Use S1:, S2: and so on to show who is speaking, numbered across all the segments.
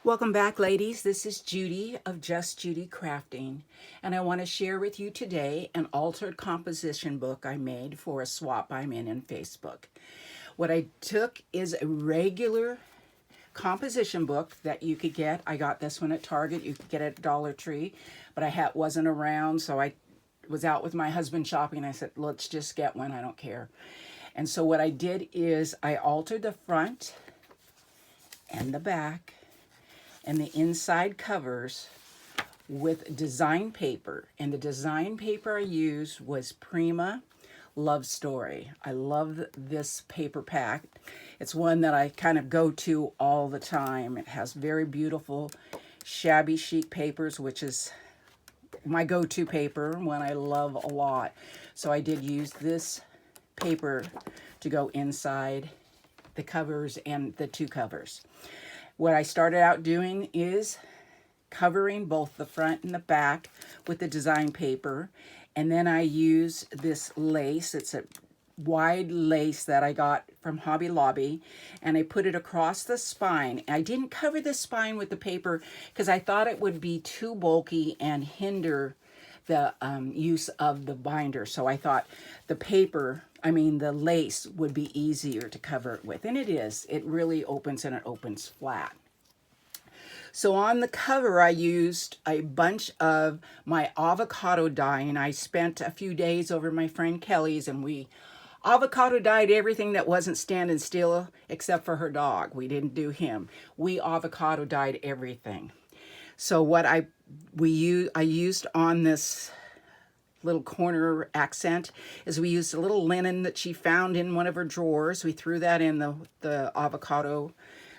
S1: Welcome back, ladies. This is Judy of Just Judy Crafting, and I want to share with you today an altered composition book I made for a swap I'm in Facebook. What I took is a regular composition book that you could get. I got this one at Target. You could get it at Dollar Tree, but wasn't around, so I was out with my husband shopping. I said, let's just get one. I don't care. And so what I did is I altered the front and the back and the inside covers with design paper. And the design paper I used was Prima Love Story. I love this paper pack. It's one that I kind of go to all the time. It has very beautiful shabby chic papers, which is my go-to paper, one I love a lot. So I did use this paper to go inside the covers and the two covers. What I started out doing is covering both the front and the back with the design paper. And then I use this lace. It's a wide lace that I got from Hobby Lobby, and I put it across the spine. I didn't cover the spine with the paper because I thought it would be too bulky and hinder the use of the binder. So I thought the lace would be easier to cover it with. And it is. It really opens, and it opens flat. So on the cover, I used a bunch of my avocado dye, and I spent a few days over my friend Kelly's, and we avocado dyed everything that wasn't standing still except for her dog. We didn't do him. We avocado dyed everything. So what I used on this little corner accent is we used a little linen that she found in one of her drawers. We threw that in the avocado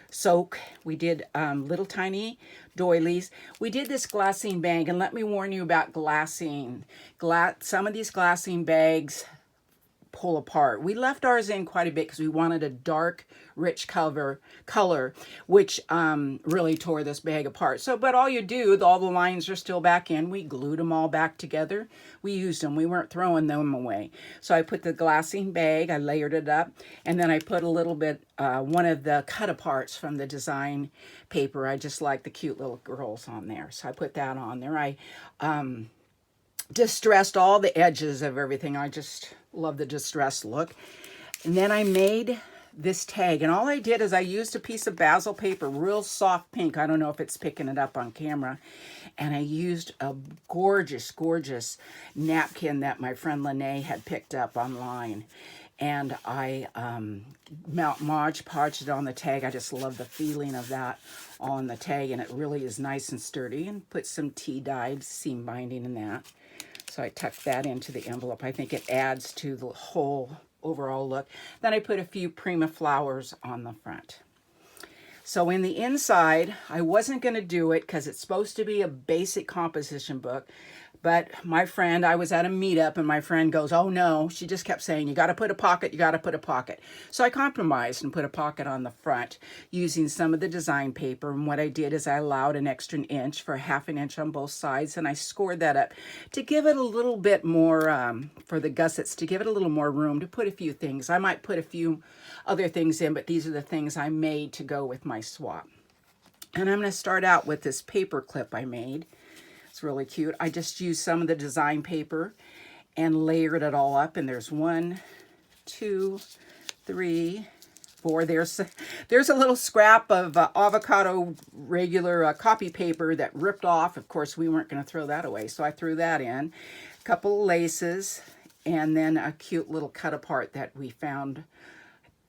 S1: soak. We did little tiny doilies. We did this glassine bag, and let me warn you about glassine. Some of these glassine bags pull apart. We left ours in quite a bit because we wanted a dark, rich color, which really tore this bag apart. So, but all you do, all the lines are still back in. We glued them all back together. We used them. We weren't throwing them away. So I put the glassine bag, I layered it up, and then I put a little bit, one of the cut aparts from the design paper. I just like the cute little girls on there. So I put that on there. I distressed all the edges of everything. I just love the distressed look. And then I made this tag, and all I did is I used a piece of basil paper, real soft pink. I don't know if it's picking it up on camera. And I used a gorgeous, gorgeous napkin that my friend Lene had picked up online. And I Mod Podged it on the tag. I just love the feeling of that on the tag, and it really is nice and sturdy. And put some tea-dyed seam binding in that. So I tucked that into the envelope. I think it adds to the whole overall look. Then I put a few Prima flowers on the front. So in the inside, I wasn't going to do it because it's supposed to be a basic composition book. But my friend, I was at a meetup, and my friend goes, oh no, she just kept saying, you got to put a pocket, you got to put a pocket. So I compromised and put a pocket on the front using some of the design paper. And what I did is I allowed an extra inch for a ½ an inch on both sides, and I scored that up to give it a little bit more, for the gussets, to give it a little more room to put a few things. I might put a few other things in, but these are the things I made to go with my swap. And I'm going to start out with this paper clip I made. It's really cute. I just used some of the design paper and layered it all up. And there's 1, 2, 3, 4. There's a little scrap of avocado regular copy paper that ripped off. Of course, we weren't going to throw that away, so I threw that in. A couple of laces, and then a cute little cut apart that we found.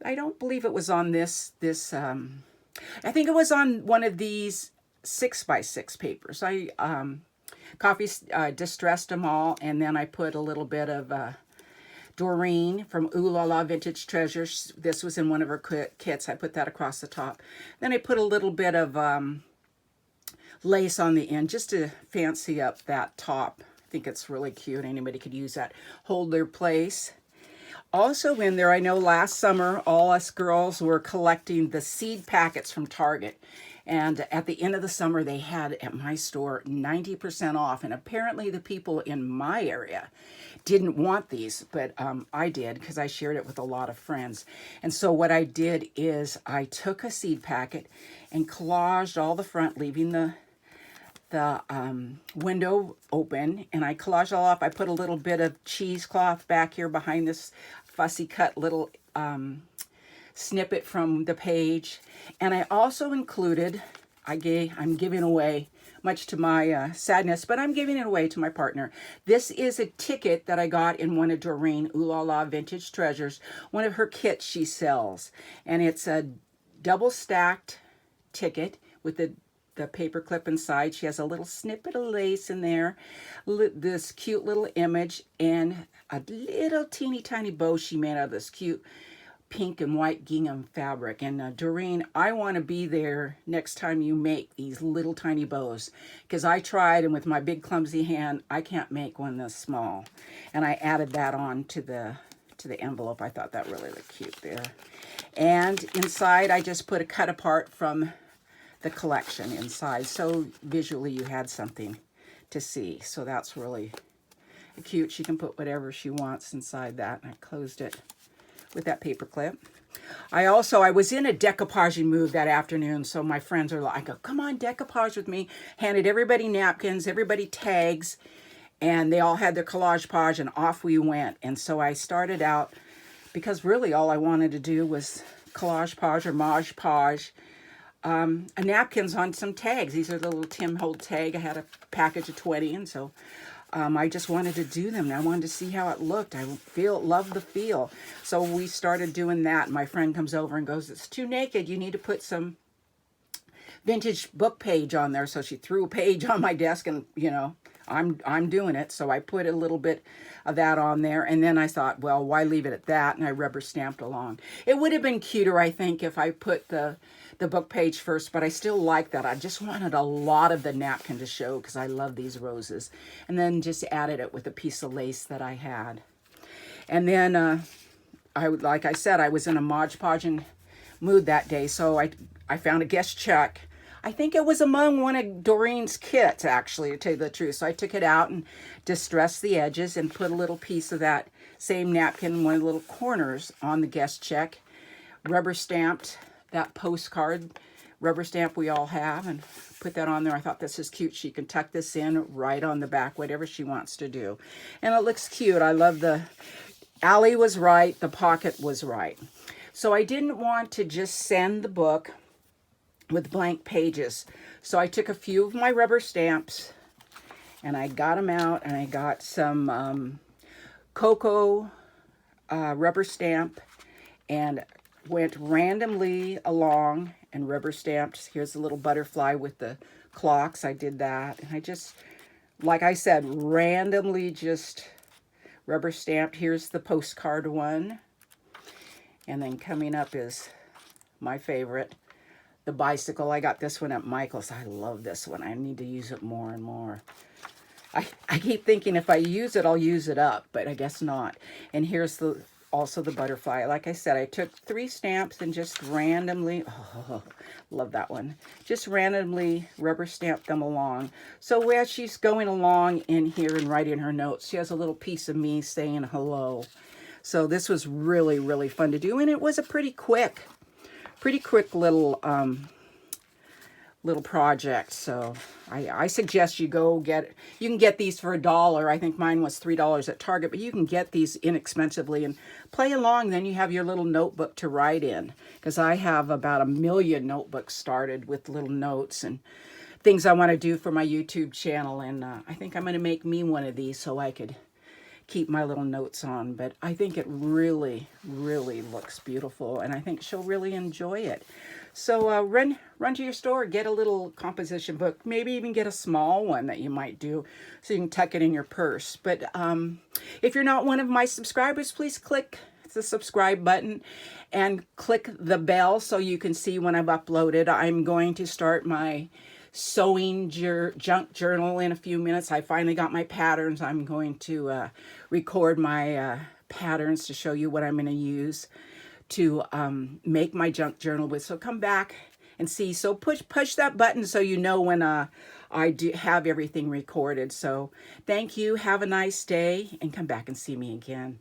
S1: I don't believe it was on this. I think it was on one of these 6x6 papers. Distressed them all, and then I put a little bit of Doreen from Ooh La La Vintage Treasures. This was in one of her kits. I put that across the top. Then I put a little bit of lace on the end just to fancy up that top. I think it's really cute. Anybody could use that. Hold their place. Also in there, I know last summer, all us girls were collecting the seed packets from Target. And at the end of the summer, they had at my store 90% off. And apparently the people in my area didn't want these, but I did because I shared it with a lot of friends. And so what I did is I took a seed packet and collaged all the front, leaving the window open, and I collaged all off. I put a little bit of cheesecloth back here behind this fussy cut little snippet from the page. And I also included, I'm giving away, much to my sadness, but I'm giving it away to my partner. This is a ticket that I got in one of Doreen Ooh La La Vintage Treasures, one of her kits she sells. And it's a double stacked ticket with the paper clip inside. She has a little snippet of lace in there, this cute little image, and a little teeny tiny bow she made out of this cute pink and white gingham fabric. And Doreen, I want to be there next time you make these little tiny bows, because I tried, and with my big clumsy hand, I can't make one this small. And I added that on to the envelope. I thought that really looked cute there. And inside, I just put a cut apart from the collection inside, so visually you had something to see. So that's really cute. She can put whatever she wants inside that. And I closed it with that paper clip. I was in a decoupaging mood that afternoon, so my friends are like, come on, decoupage with me. Handed everybody napkins, everybody tags, and they all had their collage page, and off we went. And so I started out, because really all I wanted to do was collage page or Mod Podge, napkins on some tags. These are the little Tim Holtz tag. I had a package of 20, and so I just wanted to do them. And I wanted to see how it looked. I love the feel. So we started doing that. My friend comes over and goes, it's too naked. You need to put some vintage book page on there. So she threw a page on my desk, and I'm doing it. So I put a little bit of that on there, and then I thought, well, why leave it at that? And I rubber stamped along. It would have been cuter, I think, if I put the book page first, but I still like that. I just wanted a lot of the napkin to show because I love these roses. And then just added it with a piece of lace that I had. And then like I said, I was in a Mod Podging mood that day, so I found a guest check. I think it was among one of Doreen's kits, actually, to tell you the truth. So I took it out and distressed the edges and put a little piece of that same napkin in one of the little corners on the guest check. Rubber stamped that postcard, rubber stamp we all have, and put that on there. I thought this is cute. She can tuck this in right on the back, whatever she wants to do. And it looks cute. I love the alley was right. The pocket was right. So I didn't want to just send the book with blank pages. So I took a few of my rubber stamps and I got them out, and I got some cocoa rubber stamp and went randomly along and rubber stamped. Here's a little butterfly with the clocks. I did that. And I just, like I said, randomly just rubber stamped. Here's the postcard one. And then coming up is my favorite, the bicycle. I got this one at Michael's. I love this one. I need to use it more and more. I keep thinking if I use it, I'll use it up, but I guess not. And here's also the butterfly. Like I said, I took 3 stamps and just randomly, love that one, just randomly rubber stamped them along. So as she's going along in here and writing her notes, she has a little piece of me saying hello. So this was really, really fun to do, and it was a pretty quick little little project. So I suggest you go you can get these for $1. I think mine was $3 at Target, but you can get these inexpensively and play along. Then you have your little notebook to write in, because I have about 1 million notebooks started with little notes and things I want to do for my YouTube channel. And I think I'm going to make me one of these so I could keep my little notes on. But I think it really, really looks beautiful, and I think she'll really enjoy it. So run to your store, get a little composition book, maybe even get a small one that you might do so you can tuck it in your purse. But if you're not one of my subscribers, please click the subscribe button and click the bell so you can see when I've uploaded. I'm going to start my sewing junk journal in a few minutes. I finally got my patterns. I'm going to record my patterns to show you what I'm going to use to make my junk journal with. So come back and see. So push that button so you know when I do have everything recorded. So thank you. Have a nice day and come back and see me again.